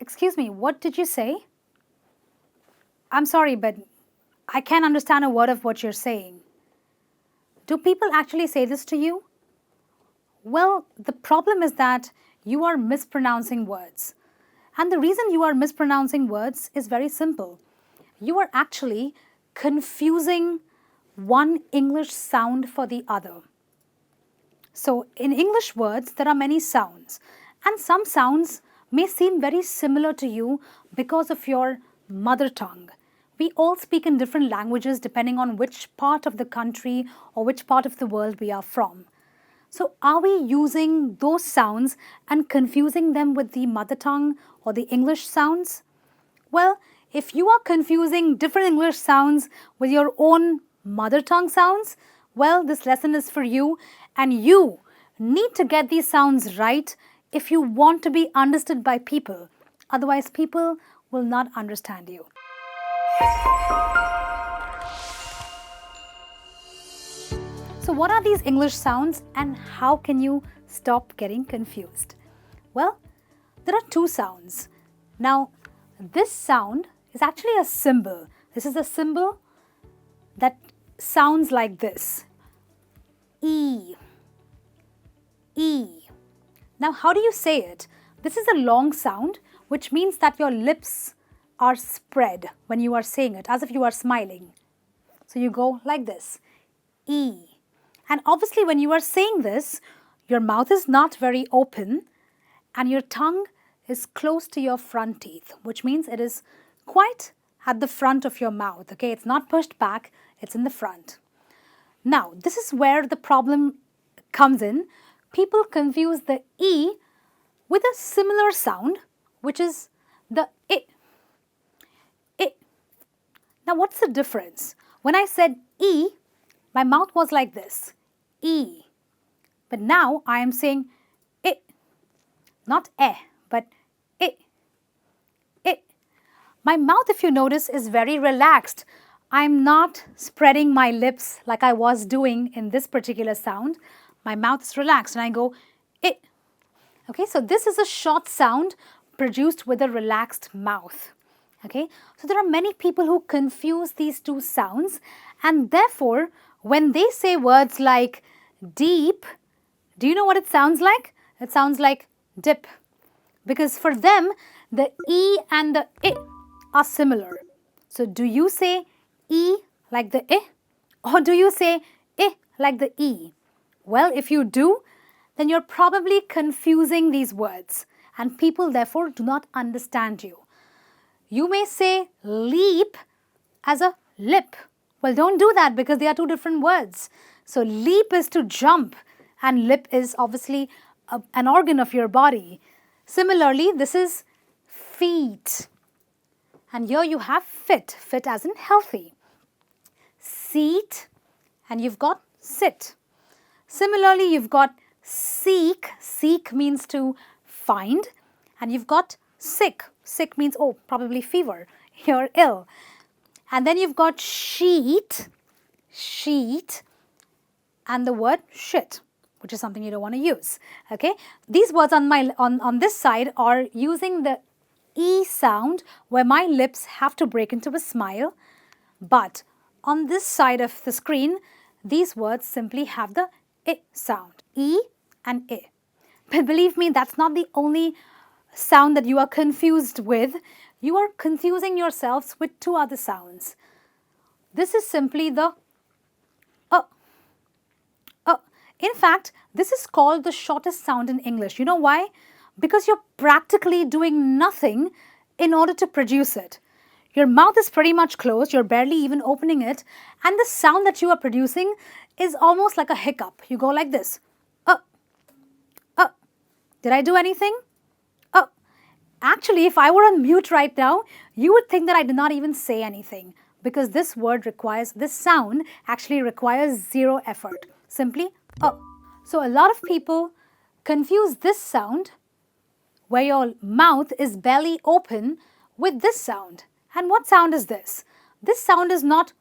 Excuse me, what did you say? I'm sorry, but I can't understand a word of what you're saying. Do people actually say this to you? Well, the problem is that you are mispronouncing words. And the reason you are mispronouncing words is very simple. You are actually confusing one English sound for the other. So in English words, there are many sounds, and some sounds may seem very similar to you because of your mother tongue. We all speak in different languages depending on which part of the country or which part of the world we are from. So are we using those sounds and confusing them with the mother tongue or the English sounds? Well, if you are confusing different English sounds with your own mother tongue sounds, well, this lesson is for you, and you need to get these sounds right if you want to be understood by people. Otherwise, people will not understand you. So what are these English sounds and how can you stop getting confused? Well, there are two sounds. Now, this sound is actually a symbol. This is a symbol that sounds like this. E. E. Now, how do you say it? This is a long sound, which means that your lips are spread when you are saying it, as if you are smiling. So you go like this. E. And obviously when you are saying this, your mouth is not very open and your tongue is close to your front teeth, which means it is quite at the front of your mouth. Okay, it's not pushed back, it's in the front. Now, this is where the problem comes in. People confuse the E with a similar sound, which is the I. I. Now, what's the difference? When I said E, my mouth was like this, E. But now I am saying I, not but I. I. My mouth, if you notice, is very relaxed. I'm not spreading my lips like I was doing in this particular sound. My mouth is relaxed and I go I. Okay, so this is a short sound produced with a relaxed mouth. Okay, so there are many people who confuse these two sounds, and therefore when they say words like deep, do you know what it sounds like? It sounds like dip, because for them the E and the I are similar. So do you say E like the I, or do you say I like the E? Well, if you do, then you're probably confusing these words and people therefore do not understand you. You may say leap as a lip. Well, don't do that because they are two different words. So leap is to jump and lip is obviously an organ of your body. Similarly, this is feet. And here you have fit, fit as in healthy. Seat, and you've got sit. Similarly, you've got seek, seek means to find, and you've got sick, sick means, oh, probably fever, you're ill. And then you've got sheet, sheet, and the word shit, which is something you don't want to use, okay? These words on this side are using the E sound where my lips have to break into a smile, but on this side of the screen, these words simply have the I sound, E and I. But believe me, that's not the only sound that you are confused with. You are confusing yourselves with two other sounds. This is simply the In fact, this is called the shortest sound in English. You know why? Because you're practically doing nothing in order to produce it. Your mouth is pretty much closed, you're barely even opening it, and the sound that you are producing is almost like a hiccup. You go like this. Did I do anything? Actually, if I were on mute right now, you would think that I did not even say anything, because this sound actually requires zero effort. Simply, So a lot of people confuse this sound, where your mouth is barely open, with this sound. And what sound is this? This sound is not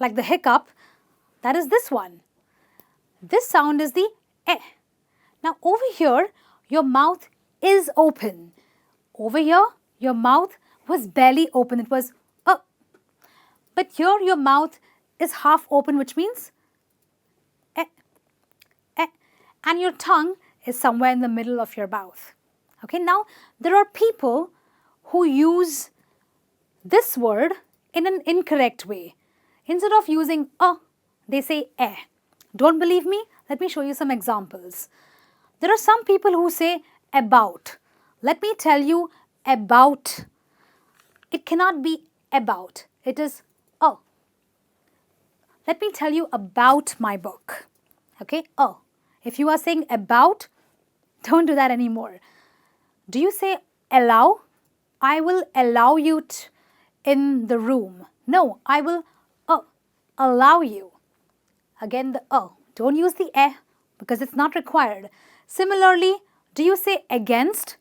like the hiccup, that is this one. This sound is the eh. Now over here, your mouth is open. Over here, your mouth was barely open. It was but here your mouth is half open, which means eh, eh, and your tongue is somewhere in the middle of your mouth. Okay, now there are people who use this word in an incorrect way. Instead of using they say eh. Don't believe me? Let me show you some examples. There are some people who say about. Let me tell you about. It cannot be about. It is Let me tell you about my book. Okay, If you are saying about, don't do that anymore. Do you say allow? I will allow you in the room. No, I will allow you. Again, the Don't use the eh because it's not required. Similarly, do you say against?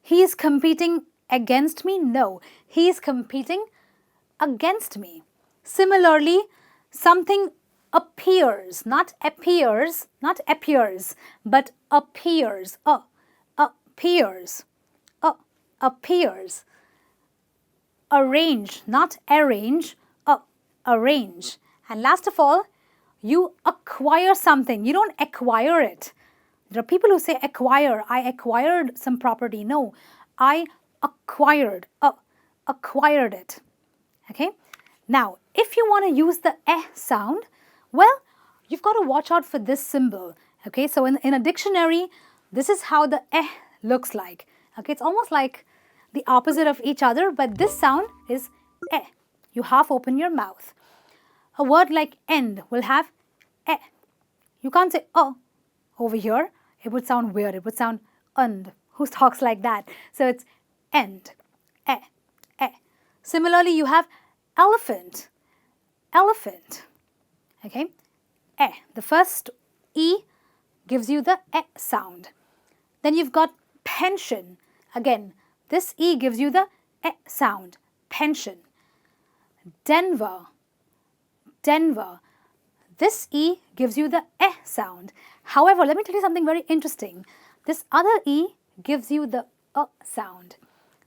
He is competing against me? No, he is competing against me. Similarly, something appears, not appears, but appears. Appears. Appears. Arrange, not arrange, arrange. And last of all, you acquire something. You don't acquire it. There are people who say acquire. I acquired some property. No, I acquired it. Okay. Now, if you want to use the eh sound, well, you've got to watch out for this symbol. Okay, so in a dictionary, this is how the eh looks like. Okay, it's almost like the opposite of each other, but this sound is eh. You half open your mouth. A word like end will have eh. You can't say over here. It would sound weird. It would sound und. Who talks like that? So it's end, eh, eh. Similarly, you have elephant, elephant. Okay, eh. The first e gives you the eh sound. Then you've got pension. Again, this e gives you the eh sound. Pension. Denver, Denver. This e gives you the eh sound. However, let me tell you something very interesting. This other e gives you the sound.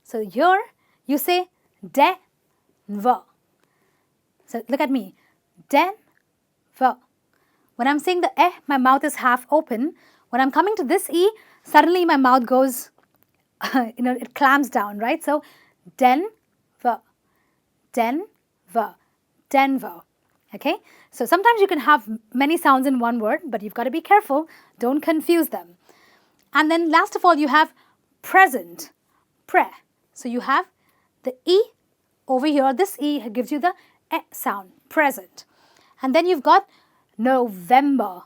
So here you say Denver. So look at me. Denver. When I'm saying the eh, my mouth is half open. When I'm coming to this e, suddenly my mouth goes, it clamps down, right? So Denver, Denver, Denver. Okay? So sometimes you can have many sounds in one word, but you've got to be careful. Don't confuse them. And then last of all, you have present, pre. So you have the e over here. This e gives you the eh sound, present. And then you've got November.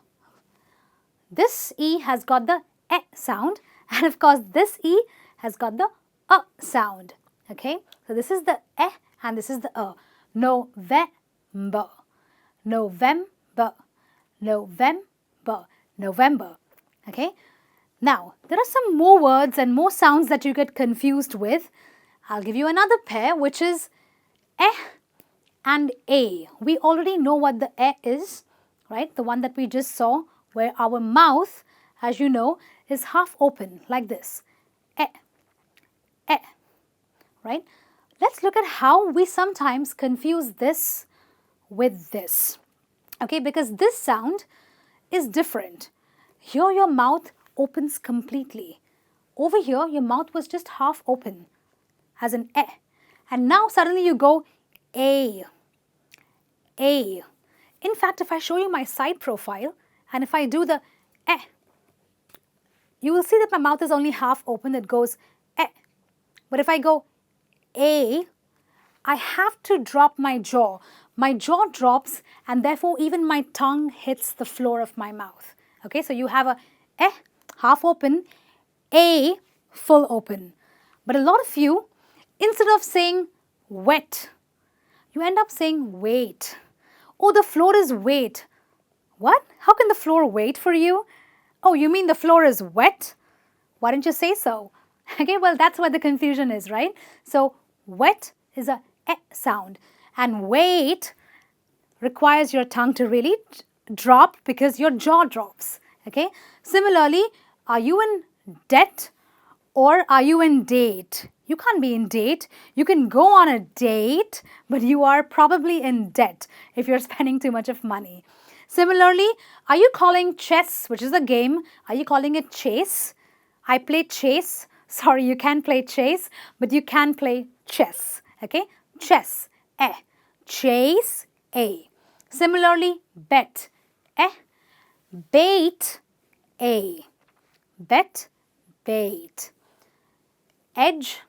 This e has got the eh sound. And of course, this e has got the sound. Okay? So this is the eh and this is the November. November, November, November. Okay? Now, there are some more words and more sounds that you get confused with. I'll give you another pair, which is eh and a. We already know what the eh is, right? The one that we just saw, where our mouth, as you know, is half open, like this. Eh, eh, right? Let's look at how we sometimes confuse this with this. Okay, because this sound is different. Here your mouth opens completely. Over here your mouth was just half open as an eh. And now suddenly you go a. A. In fact, if I show you my side profile and if I do the eh, you will see that my mouth is only half open. It goes eh. But if I go a, I have to drop my jaw. My jaw drops and therefore even my tongue hits the floor of my mouth. Okay, so you have a eh, half open, a, full open. But a lot of you, instead of saying wet, you end up saying wait. Oh, the floor is wet. What? How can the floor wait for you? Oh, you mean the floor is wet? Why didn't you say so? Okay, well, that's where the confusion is, right? So, wet is a eh sound. And wait requires your tongue to really drop because your jaw drops. Okay? Similarly, are you in debt Or are you in date? You can't be in date. You can go on a date, but you are probably in debt if you're spending too much of money. Similarly, are you calling chess, which is a game, are you calling it chase? I play chase. Sorry, you can't play chase, but you can play chess. Okay? Chess. Eh. Chase. A. Similarly, bet. Eh. Bait. A. Bet. Bait. Edge.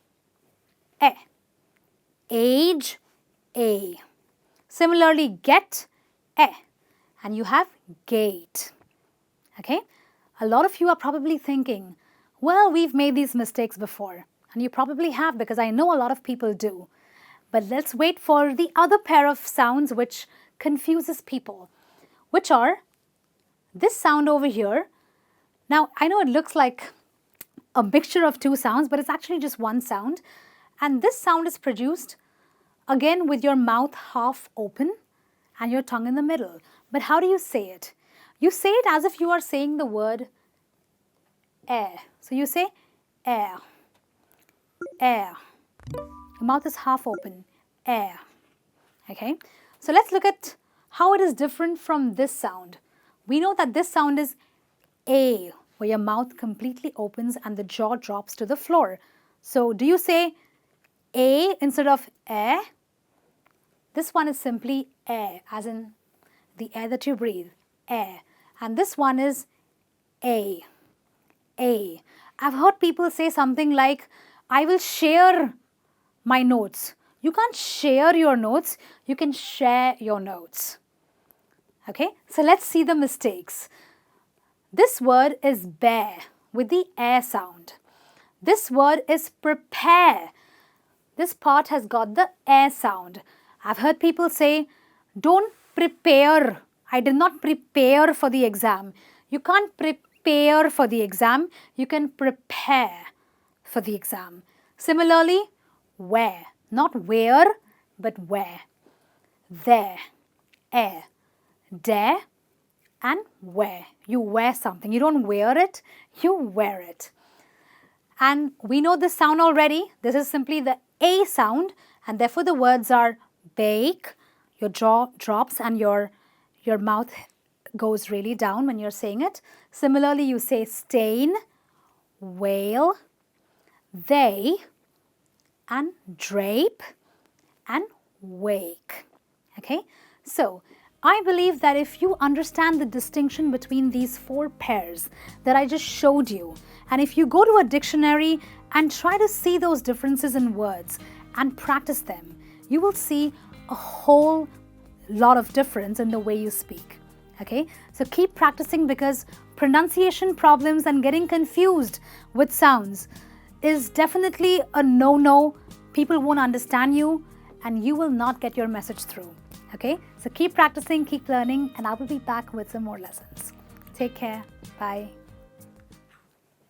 Eh. Age. A. Similarly, get. Eh. And you have gate. Okay? A lot of you are probably thinking, well, we've made these mistakes before. And you probably have, because I know a lot of people do. But let's wait for the other pair of sounds which confuses people, which are this sound over here. Now, I know it looks like a mixture of two sounds, but it's actually just one sound. And this sound is produced, again, with your mouth half open and your tongue in the middle. But how do you say it? You say it as if you are saying the word air. So you say air, air. Your mouth is half open, air. Okay? So let's look at how it is different from this sound. We know that this sound is A, where your mouth completely opens and the jaw drops to the floor. So do you say A instead of air? This one is simply air, as in the air that you breathe, air. And this one is A, A. I've heard people say something like, I will share my notes. You can't share your notes, you can share your notes. Okay, so let's see the mistakes. This word is bear with the air sound. This word is prepare. This part has got the air sound. I've heard people say, don't prepare. I did not prepare for the exam. You can't prepare for the exam. You can prepare for the exam. Similarly, wear. Not wear, but wear. There, air, dare, and wear. You wear something. You don't wear it, you wear it. And we know this sound already. This is simply the A sound, and therefore the words are bake, your jaw drops and your mouth goes really down when you're saying it. Similarly, you say stain, wail, they, and drape, and wake. Okay? So, I believe that if you understand the distinction between these four pairs that I just showed you, and if you go to a dictionary and try to see those differences in words and practice them, you will see a whole lot of difference in the way you speak. Okay? So keep practicing, because pronunciation problems and getting confused with sounds is definitely a no-no. People won't understand you and you will not get your message through. Okay? So keep practicing, keep learning, and I will be back with some more lessons. Take care. Bye.